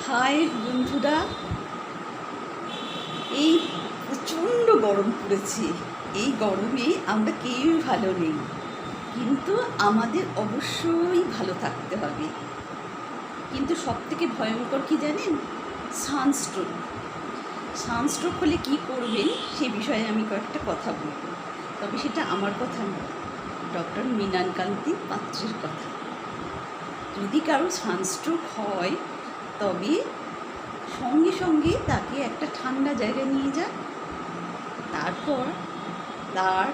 High বন্ধুরা, এই প্রচণ্ড গরম পড়েছে। এই গরমে আমরা কেউই ভালো নেই, কিন্তু আমাদের অবশ্যই ভালো থাকতে হবে। কিন্তু সবথেকে ভয়ঙ্কর কি জানেন? সানস্ট্রোক। সানস্ট্রোক হলে কী করবেন সে বিষয়ে আমি কয়েকটা কথা বলব। তবে সেটা আমার কথা নয়, ডক্টর মৃণালকান্তি পাত্রের কথা। যদি কারো সানস্ট্রোক হয় তবে সঙ্গে সঙ্গে তাকে একটা ঠান্ডা জায়গায় নিয়ে যান। তারপর তার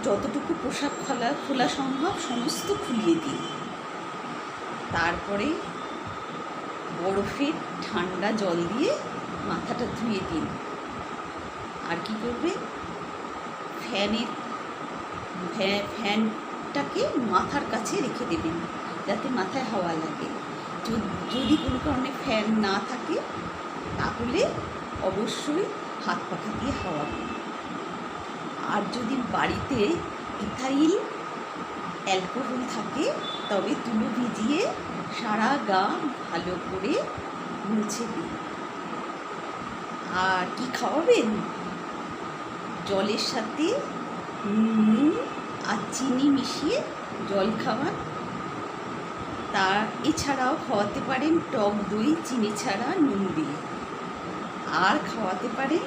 যতটুকু পোশাক খোলা সম্ভব সমস্ত খুলিয়ে দিন। তারপরে বরফের ঠান্ডা জল দিয়ে মাথাটা ধুয়ে দিন। আর কি করবে, ফ্যানটাকে মাথার কাছে রেখে দেবেন যাতে মাথায় হাওয়া লাগে। যদি কোনো কারণে ফ্যান না থাকে তাহলে অবশ্যই হাত পাখা দিয়ে হাওয়া দিন। আর যদি বাড়িতে ইথাইল অ্যালকোহল থাকে তবে তুলো ভিজিয়ে সারা গা ভালো করে মুছে দিন। আর কি খাওয়াবেন? জলের সাথে নুন আর চিনি মিশিয়ে জল খাওয়ান। এছাড়াও খাওয়াতে পারেন টক দই চিনি ছাড়া নুন দিয়ে। আর খাওয়াতে পারেন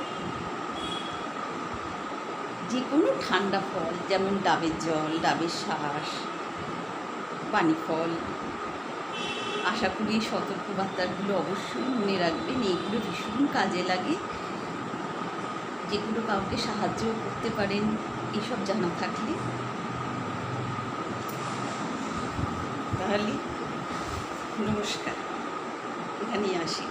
যে কোনো ঠান্ডা ফল, যেমন ডাবের জল, ডাবের শাঁস, পানি ফল। আশা করি এই সতর্কবার্তাগুলো অবশ্যই মনে রাখবেন। এইগুলো ভীষণ কাজে লাগে, যেগুলো কাউকে সাহায্য করতে পারেন এসব জানা থাকলে। তাহলে নমস্কার, এখানেই আসি।